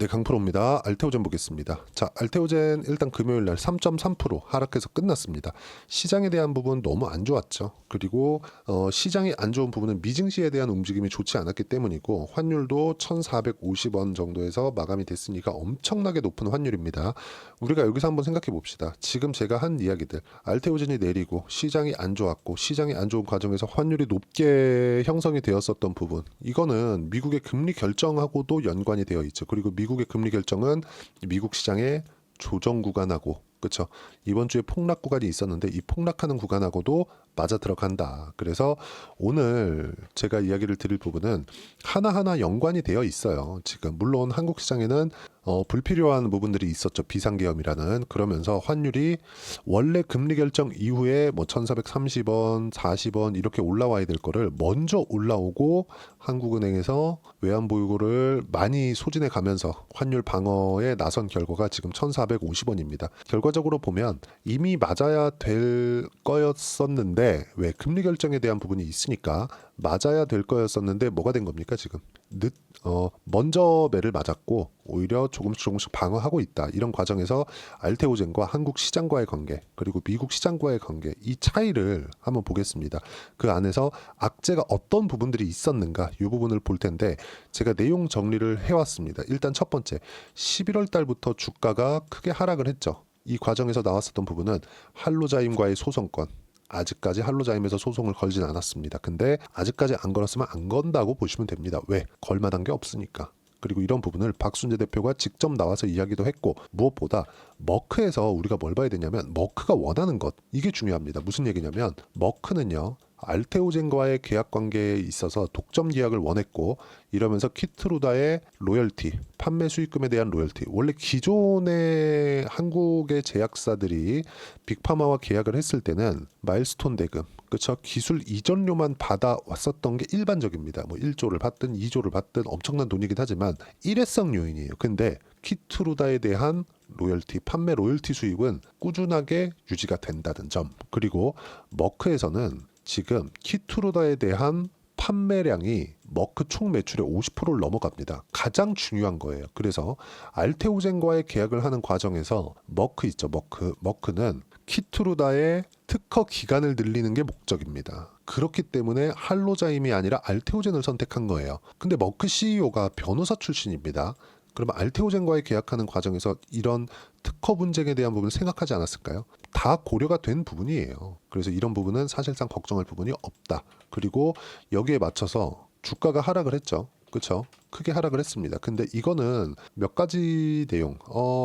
네, 강프로입니다. 알테오젠 보겠습니다. 자, 알테오젠 일단 금요일 날 3.3% 하락해서 끝났습니다. 시장에 대한 부분 너무 안 좋았죠. 그리고 시장이 안 좋은 부분은 미증시에 대한 움직임이 좋지 않았기 때문이고 환율도 1,450원 정도에서 마감이 됐으니까 엄청나게 높은 환율입니다. 우리가 여기서 한번 생각해 봅시다. 지금 제가 한 이야기들, 알테오젠이 내리고 시장이 안 좋았고 시장이 안 좋은 과정에서 환율이 높게 형성이 되었었던 부분, 이거는 미국의 금리 결정하고도 연관이 되어 있죠. 그리고 미국의 금리 결정은 미국 시장의 조정 구간하고, 그렇죠, 이번 주에 폭락 구간이 있었는데 이 폭락하는 구간하고도 맞아 들어간다. 그래서 오늘 제가 이야기를 드릴 부분은 하나하나 연관이 되어 있어요. 지금 물론 한국 시장에는 불필요한 부분들이 있었죠. 비상계엄이라는. 그러면서 환율이 원래 금리 결정 이후에 뭐 1,430원, 40원 이렇게 올라와야 될 거를 먼저 올라오고 한국은행에서 외환보유고를 많이 소진해 가면서 환율 방어에 나선 결과가 지금 1,450원입니다. 결과적으로 보면 이미 맞아야 될 거였었는데, 왜 금리 결정에 대한 부분이 있으니까 맞아야 될 거였었는데 뭐가 된 겁니까 지금? 먼저 매를 맞았고 오히려 조금씩 방어하고 있다. 이런 과정에서 알테오젠과 한국 시장과의 관계, 그리고 미국 시장과의 관계, 이 차이를 한번 보겠습니다. 그 안에서 악재가 어떤 부분들이 있었는가, 이 부분을 볼 텐데 제가 내용 정리를 해왔습니다. 일단 첫 번째, 11월 달부터 주가가 크게 하락을 했죠. 이 과정에서 나왔었던 부분은 할로자임과의 소송권, 아직까지 할로자임에서 소송을 걸진 않았습니다. 근데 아직까지 안 걸었으면 안 건다고 보시면 됩니다. 왜? 걸만한 게 없으니까. 그리고 이런 부분을 박순재 대표가 직접 나와서 이야기도 했고, 무엇보다 머크에서 우리가 뭘 봐야 되냐면 머크가 원하는 것, 이게 중요합니다. 무슨 얘기냐면 머크는요, 알테오젠과의 계약 관계에 있어서 독점 계약을 원했고, 이러면서 키트루다의 로열티, 판매 수익금에 대한 로열티, 원래 기존의 한국의 제약사들이 빅파마와 계약을 했을 때는 마일스톤 대금, 그렇죠, 기술 이전료만 받아왔었던 게 일반적입니다. 뭐 1조를 받든 2조를 받든 엄청난 돈이긴 하지만 일회성 요인이에요. 근데 키트루다에 대한 로열티, 판매 로열티 수익은 꾸준하게 유지가 된다는 점, 그리고 머크에서는 지금 키트루다에 대한 판매량이 머크 총 매출의 50%를 넘어갑니다. 가장 중요한 거예요. 그래서 알테오젠과의 계약을 하는 과정에서 머크 있죠. 머크는 키트루다의 특허 기간을 늘리는 게 목적입니다. 그렇기 때문에 할로자임이 아니라 알테오젠을 선택한 거예요. 근데 머크 CEO가 변호사 출신입니다. 그러면 알테오젠과의 계약하는 과정에서 이런 특허 분쟁에 대한 부분을 생각하지 않았을까요? 다 고려가 된 부분이에요. 그래서 이런 부분은 사실상 걱정할 부분이 없다. 그리고 여기에 맞춰서 주가가 하락을 했죠. 그렇죠? 크게 하락을 했습니다. 근데 이거는 몇 가지 내용,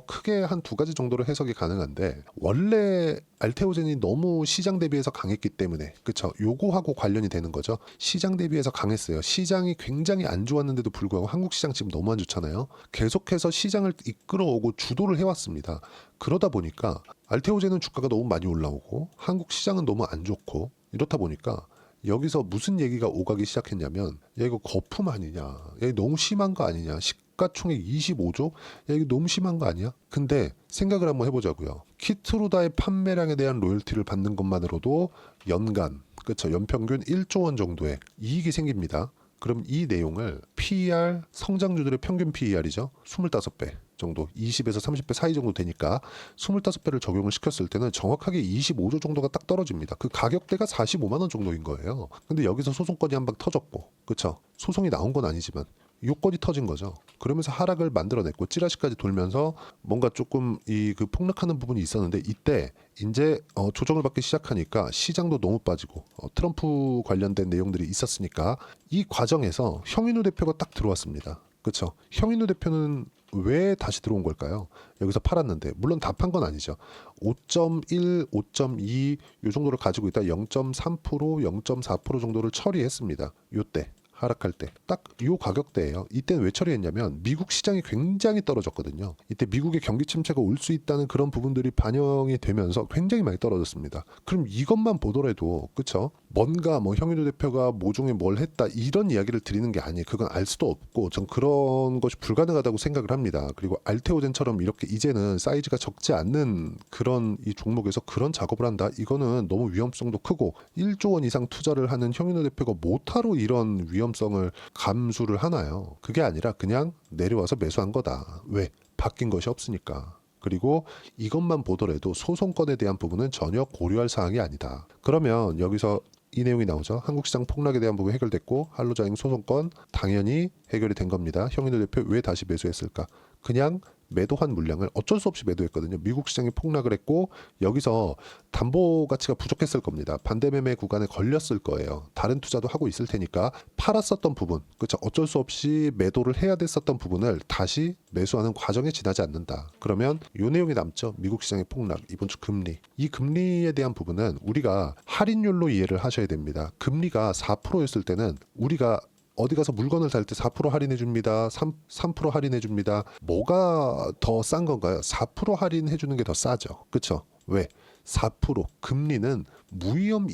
크게 한 두 가지 정도로 해석이 가능한데, 원래 알테오젠이 너무 시장 대비해서 강했기 때문에, 그렇죠? 요거하고 관련이 되는 거죠. 시장 대비해서 강했어요. 시장이 굉장히 안 좋았는데도 불구하고 한국 시장 지금 너무 안 좋잖아요. 계속해서 시장을 이끌어오고 주도를 해왔습니다. 그러다 보니까 알테오젠은 주가가 너무 많이 올라오고 한국 시장은 너무 안 좋고, 이렇다 보니까 여기서 무슨 얘기가 오가기 시작했냐면, 야 이거 거품 아니냐, 야 이거 너무 심한 거 아니냐, 시가총액 25조, 야 이거 너무 심한 거 아니야? 근데 생각을 한번 해보자고요. 키트루다의 판매량에 대한 로열티를 받는 것만으로도 연간, 그렇죠, 연평균 1조 원 정도의 이익이 생깁니다. 그럼 이 내용을 PER, 성장주들의 평균 PER이죠, 25배 정도, 20에서 30배 사이 정도 되니까 25배를 적용을 시켰을 때는 정확하게 25조 정도가 딱 떨어집니다. 그 가격대가 45만 원 정도인 거예요. 근데 여기서 소송건이 한 방 터졌고, 그렇죠, 소송이 나온 건 아니지만 요건이 터진 거죠. 그러면서 하락을 만들어냈고 찌라시까지 돌면서 뭔가 조금 이 그 폭락하는 부분이 있었는데, 이때 이제 조정을 받기 시작하니까 시장도 너무 빠지고 트럼프 관련된 내용들이 있었으니까 이 과정에서 형인우 대표가 딱 들어왔습니다. 그렇죠? 형인우 대표는 왜 다시 들어온 걸까요? 여기서 팔았는데, 물론 다 판 건 아니죠. 5.1, 5.2 요 정도를 가지고 있다 0.3%, 0.4% 정도를 처리했습니다. 요때 하락할 때 딱 요 가격대예요. 이때는 왜 처리했냐면 미국 시장이 굉장히 떨어졌거든요. 이때 미국의 경기 침체가 올 수 있다는 그런 부분들이 반영이 되면서 굉장히 많이 떨어졌습니다. 그럼 이것만 보더라도, 그쵸, 뭔가 뭐 형인우 대표가 모종에 뭘 했다 이런 이야기를 드리는 게 아니에요. 그건 알 수도 없고 전 그런 것이 불가능하다고 생각을 합니다. 그리고 알테오젠처럼 이렇게 이제는 사이즈가 적지 않는 그런 이 종목에서 그런 작업을 한다, 이거는 너무 위험성도 크고 1조 원 이상 투자를 하는 형인우 대표가 못하러 이런 위험 위험성을 감수를 하나요? 그게 아니라 그냥 내려와서 매수한 거다. 왜? 바뀐 것이 없으니까. 그리고 이것만 보더라도 소송권에 대한 부분은 전혀 고려할 사항이 아니다. 그러면 여기서 이 내용이 나오죠. 한국시장 폭락에 대한 부분이 해결됐고 한로자임 소송권 당연히 해결이 된 겁니다. 형인호 대표 왜 다시 매수했을까? 그냥 매도한 물량을 어쩔 수 없이 매도했거든요. 미국 시장이 폭락을 했고 여기서 담보 가치가 부족했을 겁니다. 반대 매매 구간에 걸렸을 거예요. 다른 투자도 하고 있을 테니까 팔았었던 부분, 그렇죠. 어쩔 수 없이 매도를 해야 됐었던 부분을 다시 매수하는 과정에 지나지 않는다. 그러면 이 내용이 남죠. 미국 시장의 폭락, 이번 주 금리. 이 금리에 대한 부분은 우리가 할인율로 이해를 하셔야 됩니다. 금리가 4%였을 때는 우리가 어디 가서 물건을 살 때 4% 할인해 줍니다. 3% 할인해 줍니다. 뭐가 더 싼 건가요? 4% 할인해 주는 게 더 싸죠. 그렇죠? 왜? 4% 금리는 무위험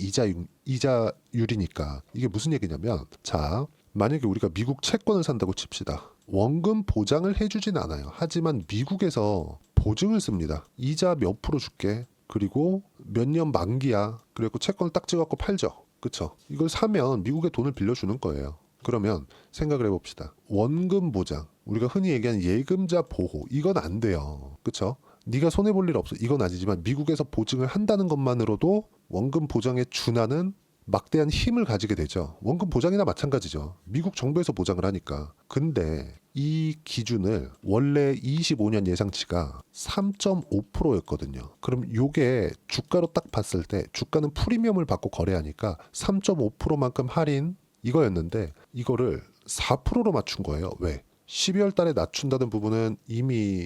이자율이니까. 이게 무슨 얘기냐면 자, 만약에 우리가 미국 채권을 산다고 칩시다. 원금 보장을 해주진 않아요. 하지만 미국에서 보증을 씁니다. 이자 몇 프로 줄게. 그리고 몇 년 만기야. 그리고 채권을 딱 찍어갖고 팔죠. 그렇죠? 이걸 사면 미국에 돈을 빌려주는 거예요. 그러면 생각을 해봅시다. 원금 보장, 우리가 흔히 얘기하는 예금자 보호, 이건 안 돼요. 그렇죠? 네가 손해볼 일 없어. 이건 아니지만 미국에서 보증을 한다는 것만으로도 원금 보장에 준하는 막대한 힘을 가지게 되죠. 원금 보장이나 마찬가지죠. 미국 정부에서 보장을 하니까. 근데 이 기준을 원래 25년 예상치가 3.5%였거든요. 그럼 이게 주가로 딱 봤을 때 주가는 프리미엄을 받고 거래하니까 3.5%만큼 할인 이거였는데 이거를 4%로 맞춘 거예요. 왜? 12월 달에 낮춘다는 부분은 이미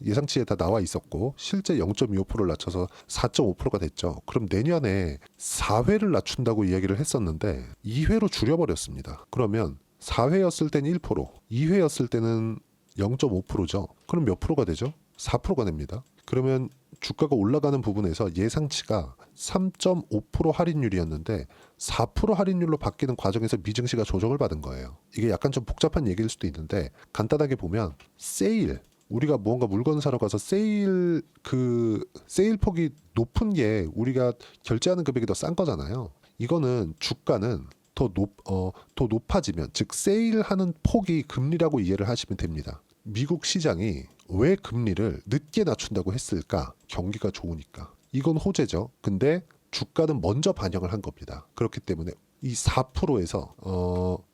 예상치에 다 나와 있었고 실제 0.25%를 낮춰서 4.5%가 됐죠. 그럼 내년에 4회를 낮춘다고 이야기를 했었는데 2회로 줄여버렸습니다. 그러면 4회였을 때는 1%, 2회였을 때는 0.5%죠. 그럼 몇 프로가 되죠? 4%가 됩니다. 그러면 주가가 올라가는 부분에서 예상치가 3.5% 할인율이었는데 4% 할인율로 바뀌는 과정에서 미증시가 조정을 받은 거예요. 이게 약간 좀 복잡한 얘기일 수도 있는데 간단하게 보면 세일, 우리가 무언가 물건을 사러 가서 세일 폭이 높은 게 우리가 결제하는 금액이 더 싼 거잖아요. 이거는 주가는 더 높아지면 즉 세일하는 폭이 금리라고 이해를 하시면 됩니다. 미국 시장이 왜 금리를 늦게 낮춘다고 했을까? 경기가 좋으니까. 이건 호재죠. 근데 주가는 먼저 반영을 한 겁니다. 그렇기 때문에 이 4%에서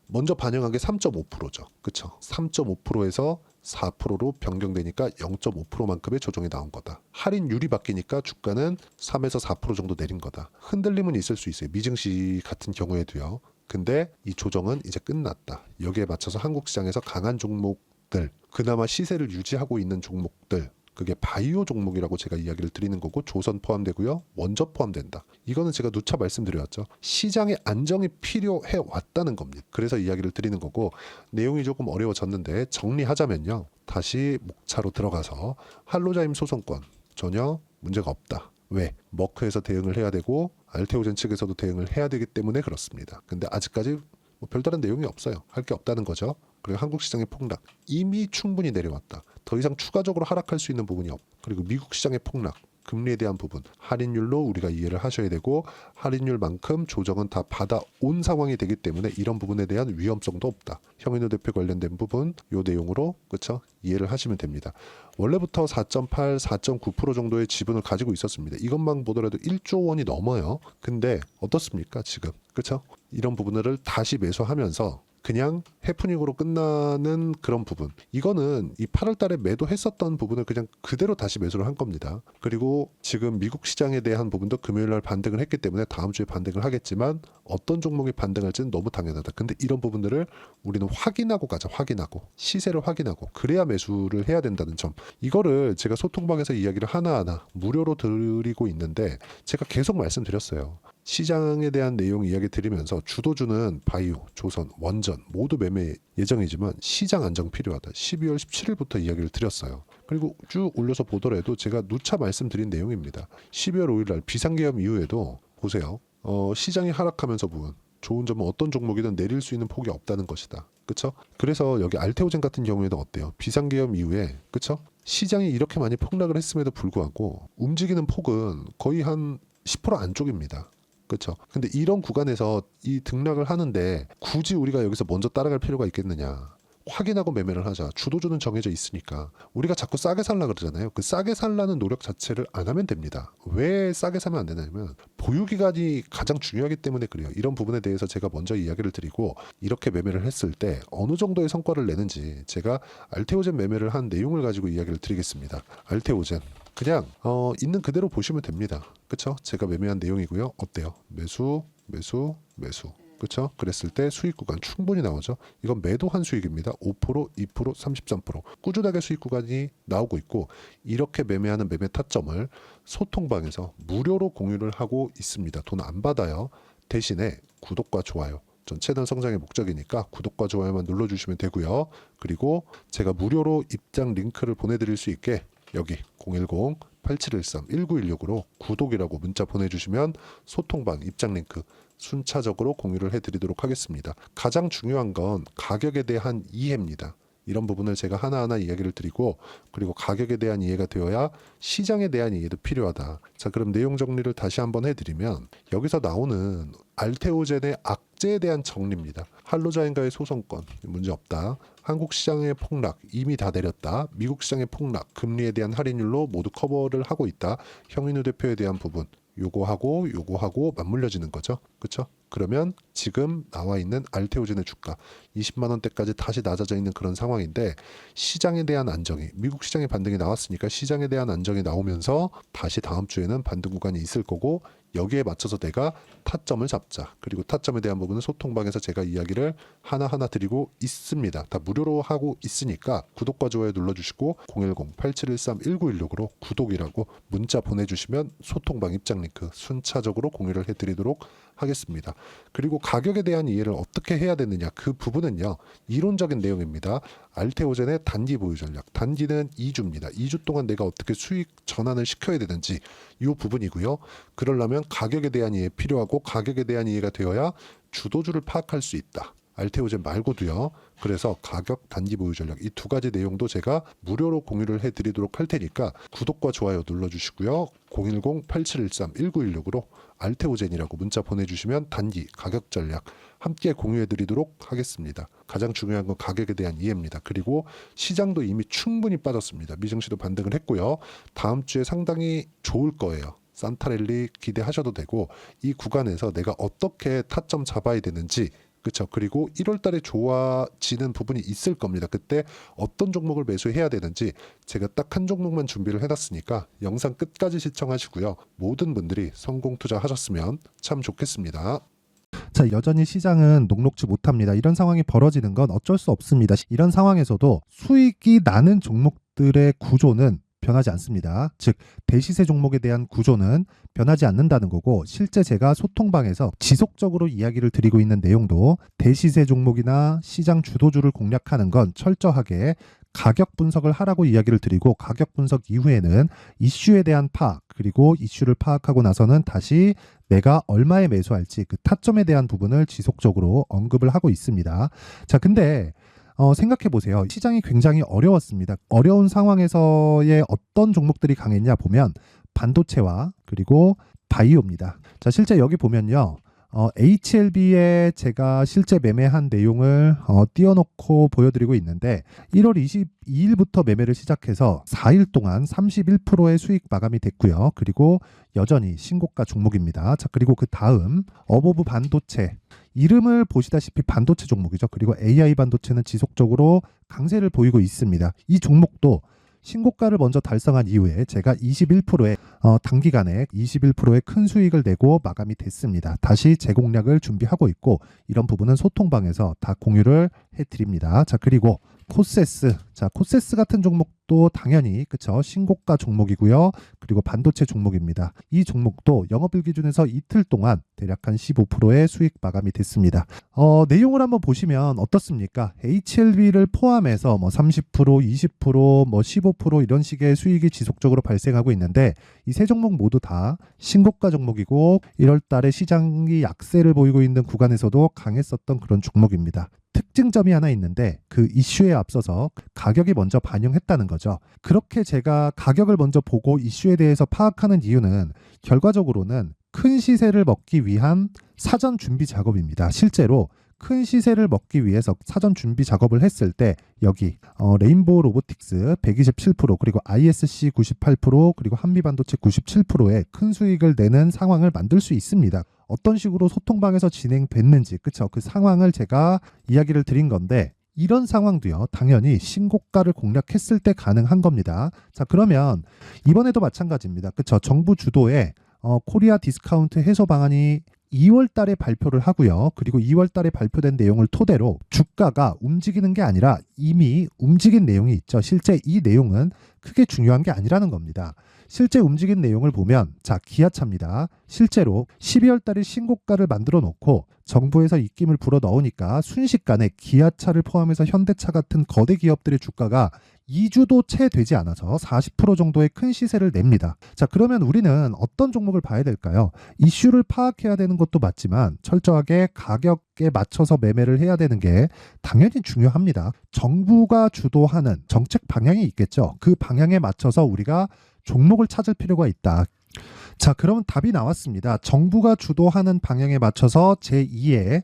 먼저 반영한 게 3.5%죠. 그렇죠? 3.5%에서 4%로 변경되니까 0.5%만큼의 조정이 나온 거다. 할인율이 바뀌니까 주가는 3에서 4% 정도 내린 거다. 흔들림은 있을 수 있어요. 미증시 같은 경우에도요. 근데 이 조정은 이제 끝났다. 여기에 맞춰서 한국 시장에서 강한 종목들, 그나마 시세를 유지하고 있는 종목들, 그게 바이오 종목이라고 제가 이야기를 드리는 거고 조선 포함되고요. 원저 포함된다. 이거는 제가 누차 말씀드려왔죠. 시장의 안정이 필요해 왔다는 겁니다. 그래서 이야기를 드리는 거고 내용이 조금 어려워졌는데 정리하자면요. 다시 목차로 들어가서 한로자임 소송권 전혀 문제가 없다. 왜? 머크에서 대응을 해야 되고 알테오젠 측에서도 대응을 해야 되기 때문에 그렇습니다. 근데 아직까지 뭐 별다른 내용이 없어요. 할 게 없다는 거죠. 그리고 한국 시장의 폭락 이미 충분히 내려왔다. 더 이상 추가적으로 하락할 수 있는 부분이 없. 그리고 미국 시장의 폭락 금리에 대한 부분 할인율로 우리가 이해를 하셔야 되고 할인율만큼 조정은 다 받아온 상황이 되기 때문에 이런 부분에 대한 위험성도 없다. 형인호 대표 관련된 부분 요 내용으로 그렇죠? 이해를 하시면 됩니다. 원래부터 4.8, 4.9% 정도의 지분을 가지고 있었습니다. 이것만 보더라도 1조 원이 넘어요. 근데 어떻습니까 지금? 그렇죠? 이런 부분을 다시 매수하면서 그냥 해프닝으로 끝나는 그런 부분. 이거는 이 8월 달에 매도했었던 부분을 그냥 그대로 다시 매수를 한 겁니다. 그리고 지금 미국 시장에 대한 부분도 금요일 날 반등을 했기 때문에 다음 주에 반등을 하겠지만 어떤 종목이 반등할지는 너무 당연하다. 근데 이런 부분들을 우리는 확인하고 가자. 확인하고. 시세를 확인하고. 그래야 매수를 해야 된다는 점. 이거를 제가 소통방에서 이야기를 하나하나 무료로 드리고 있는데 제가 계속 말씀드렸어요. 시장에 대한 내용 이야기 드리면서 주도주는 바이오, 조선, 원전 모두 매매 예정이지만 시장 안정 필요하다. 12월 17일부터 이야기를 드렸어요. 그리고 쭉 올려서 보더라도 제가 누차 말씀드린 내용입니다. 12월 5일 날 비상계엄 이후에도 보세요. 시장이 하락하면서 부분 좋은 점은 어떤 종목이든 내릴 수 있는 폭이 없다는 것이다. 그렇죠? 그래서 여기 알테오젠 같은 경우에는 어때요? 비상계엄 이후에 그렇죠? 시장이 이렇게 많이 폭락을 했음에도 불구하고 움직이는 폭은 거의 한 10% 안쪽입니다. 그렇죠. 근데 이런 구간에서 이 등락을 하는데 굳이 우리가 여기서 먼저 따라갈 필요가 있겠느냐. 확인하고 매매를 하자. 주도주는 정해져 있으니까. 우리가 자꾸 싸게 살라 그러잖아요. 그 싸게 살라는 노력 자체를 안 하면 됩니다. 왜 싸게 사면 안 되냐면 보유기간이 가장 중요하기 때문에 그래요. 이런 부분에 대해서 제가 먼저 이야기를 드리고 이렇게 매매를 했을 때 어느 정도의 성과를 내는지 제가 알테오젠 매매를 한 내용을 가지고 이야기를 드리겠습니다. 알테오젠 그냥 있는 그대로 보시면 됩니다. 그렇죠? 제가 매매한 내용이고요. 어때요? 매수, 매수, 매수. 그렇죠? 그랬을 때 수익 구간 충분히 나오죠. 이건 매도한 수익입니다. 5%, 2%, 33%. 꾸준하게 수익 구간이 나오고 있고 이렇게 매매하는 매매 타점을 소통방에서 무료로 공유를 하고 있습니다. 돈 안 받아요. 대신에 구독과 좋아요. 전 채널 성장의 목적이니까 구독과 좋아요만 눌러주시면 되고요. 그리고 제가 무료로 입장 링크를 보내드릴 수 있게 여기 010-8713-1916으로 구독이라고 문자 보내주시면 소통방 입장 링크 순차적으로 공유를 해드리도록 하겠습니다. 가장 중요한 건 가격에 대한 이해입니다. 이런 부분을 제가 하나하나 이야기를 드리고 그리고 가격에 대한 이해가 되어야 시장에 대한 이해도 필요하다. 자, 그럼 내용 정리를 다시 한번 해드리면 여기서 나오는 알테오젠의 악재에 대한 정리입니다. 할로자인과의 소송권 문제없다. 한국 시장의 폭락 이미 다 내렸다. 미국 시장의 폭락 금리에 대한 할인율로 모두 커버를 하고 있다. 형인우 대표에 대한 부분 요거하고 맞물려지는 거죠. 그렇죠? 그러면 지금 나와 있는 알테오젠의 주가 20만 원대까지 다시 낮아져 있는 그런 상황인데 시장에 대한 안정이 미국 시장의 반등이 나왔으니까 시장에 대한 안정이 나오면서 다시 다음 주에는 반등 구간이 있을 거고 여기에 맞춰서 내가 타점을 잡자. 그리고 타점에 대한 부분은 소통방에서 제가 이야기를 하나하나 드리고 있습니다. 다 무료로 하고 있으니까 구독과 좋아요 눌러주시고 010-8713-1916으로 구독이라고 문자 보내주시면 소통방 입장 링크 순차적으로 공유를 해드리도록 하겠습니다. 그리고 가격에 대한 이해를 어떻게 해야 되느냐 그 부분은요 이론적인 내용입니다. 알테오젠의 단기 보유 전략 단기는 2주입니다. 2주 동안 내가 어떻게 수익 전환을 시켜야 되는지 이 부분이고요. 그러려면 가격에 대한 이해 필요하고 가격에 대한 이해가 되어야 주도주를 파악할 수 있다. 알테오젠 말고도요. 그래서 가격 단기 보유 전략 이 두 가지 내용도 제가 무료로 공유를 해드리도록 할 테니까 구독과 좋아요 눌러주시고요. 010-8713-1916으로 알테오젠이라고 문자 보내주시면 단기 가격 전략 함께 공유해드리도록 하겠습니다. 가장 중요한 건 가격에 대한 이해입니다. 그리고 시장도 이미 충분히 빠졌습니다. 미증시도 반등을 했고요. 다음 주에 상당히 좋을 거예요. 산타랠리 기대하셔도 되고 이 구간에서 내가 어떻게 타점 잡아야 되는지 그렇죠. 그리고 1월 달에 좋아지는 부분이 있을 겁니다. 그때 어떤 종목을 매수해야 되는지 제가 딱 한 종목만 준비를 해놨으니까 영상 끝까지 시청하시고요. 모든 분들이 성공 투자하셨으면 참 좋겠습니다. 자, 여전히 시장은 녹록지 못합니다. 이런 상황이 벌어지는 건 어쩔 수 없습니다. 이런 상황에서도 수익이 나는 종목들의 구조는 변하지 않습니다. 즉 대시세 종목에 대한 구조는 변하지 않는다는 거고 실제 제가 소통방에서 지속적으로 이야기를 드리고 있는 내용도 대시세 종목이나 시장 주도주를 공략하는 건 철저하게 가격 분석을 하라고 이야기를 드리고 가격 분석 이후에는 이슈에 대한 파악 그리고 이슈를 파악하고 나서는 다시 내가 얼마에 매수할지 그 타점에 대한 부분을 지속적으로 언급을 하고 있습니다. 자, 근데 생각해 보세요. 시장이 굉장히 어려웠습니다. 어려운 상황에서의 어떤 종목들이 강했냐 보면 반도체와 그리고 바이오입니다. 자, 실제 여기 보면요. HLB에 제가 실제 매매한 내용을 띄워놓고 보여드리고 있는데 1월 22일부터 매매를 시작해서 4일 동안 31%의 수익 마감이 됐고요. 그리고 여전히 신고가 종목입니다. 자, 그리고 그 다음 어보브 반도체 이름을 보시다시피 반도체 종목이죠. 그리고 AI 반도체는 지속적으로 강세를 보이고 있습니다. 이 종목도 신고가를 먼저 달성한 이후에 제가 21%의 단기간에 21%의 큰 수익을 내고 마감이 됐습니다. 다시 재공략을 준비하고 있고 이런 부분은 소통방에서 다 공유를 해드립니다. 자, 그리고 코세스. 자, 코세스 같은 종목도 당연히 그쵸 신고가 종목이고요. 그리고 반도체 종목입니다. 이 종목도 영업일 기준에서 이틀 동안 대략 한 15%의 수익 마감이 됐습니다. 내용을 한번 보시면 어떻습니까? HLB를 포함해서 뭐 30%, 20%, 뭐 15% 이런 식의 수익이 지속적으로 발생하고 있는데 이 세 종목 모두 다 신고가 종목이고 1월 달에 시장이 약세를 보이고 있는 구간에서도 강했었던 그런 종목입니다. 특징점이 하나 있는데 그 이슈에 앞서서 가격이 먼저 반영했다는 거죠. 그렇게 제가 가격을 먼저 보고 이슈에 대해서 파악하는 이유는 결과적으로는 큰 시세를 먹기 위한 사전 준비 작업입니다. 실제로 큰 시세를 먹기 위해서 사전 준비 작업을 했을 때 여기 레인보우 로보틱스 127% 그리고 ISC 98% 그리고 한미반도체 97%의 큰 수익을 내는 상황을 만들 수 있습니다. 어떤 식으로 소통방에서 진행됐는지 그쵸? 그 상황을 제가 이야기를 드린 건데 이런 상황도요 당연히 신고가를 공략했을 때 가능한 겁니다. 자 그러면 이번에도 마찬가지입니다. 그쵸? 정부 주도의 코리아 디스카운트 해소 방안이 2월 달에 발표를 하고요. 그리고 2월 달에 발표된 내용을 토대로 주가가 움직이는 게 아니라 이미 움직인 내용이 있죠. 실제 이 내용은 크게 중요한 게 아니라는 겁니다. 실제 움직인 내용을 보면 자 기아차입니다. 실제로 12월 달에 신고가를 만들어 놓고 정부에서 입김을 불어 넣으니까 순식간에 기아차를 포함해서 현대차 같은 거대 기업들의 주가가 2주도 채 되지 않아서 40% 정도의 큰 시세를 냅니다. 자, 그러면 우리는 어떤 종목을 봐야 될까요? 이슈를 파악해야 되는 것도 맞지만 철저하게 가격에 맞춰서 매매를 해야 되는 게 당연히 중요합니다. 정부가 주도하는 정책 방향이 있겠죠. 그 방향에 맞춰서 우리가 종목을 찾을 필요가 있다. 자, 그러면 답이 나왔습니다. 정부가 주도하는 방향에 맞춰서 제2의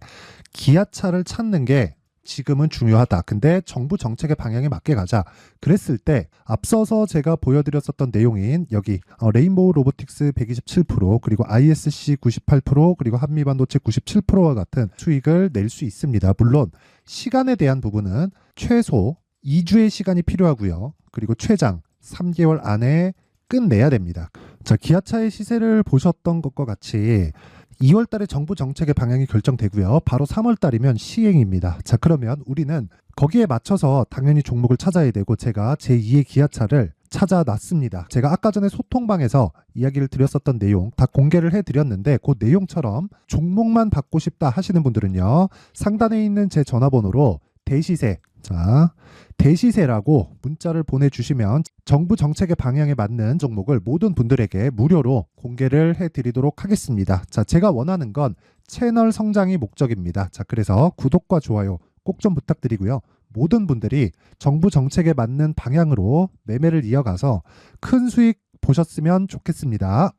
기아차를 찾는 게 지금은 중요하다. 근데 정부 정책의 방향에 맞게 가자. 그랬을 때 앞서서 제가 보여드렸었던 내용인 여기 레인보우 로보틱스 127% 그리고 ISC 98% 그리고 한미반도체 97%와 같은 수익을 낼 수 있습니다. 물론 시간에 대한 부분은 최소 2주의 시간이 필요하고요. 그리고 최장 3개월 안에 끝내야 됩니다. 자, 기아차의 시세를 보셨던 것과 같이 2월 달에 정부 정책의 방향이 결정되고요. 바로 3월 달이면 시행입니다. 자, 그러면 우리는 거기에 맞춰서 당연히 종목을 찾아야 되고 제가 제2의 기아차를 찾아놨습니다. 제가 아까 전에 소통방에서 이야기를 드렸었던 내용 다 공개를 해드렸는데 그 내용처럼 종목만 받고 싶다 하시는 분들은요. 상단에 있는 제 전화번호로 대시세 자 대시세라고 문자를 보내주시면 정부 정책의 방향에 맞는 종목을 모든 분들에게 무료로 공개를 해드리도록 하겠습니다. 자, 제가 원하는 건 채널 성장이 목적입니다. 자, 그래서 구독과 좋아요 꼭 좀 부탁드리고요. 모든 분들이 정부 정책에 맞는 방향으로 매매를 이어가서 큰 수익 보셨으면 좋겠습니다.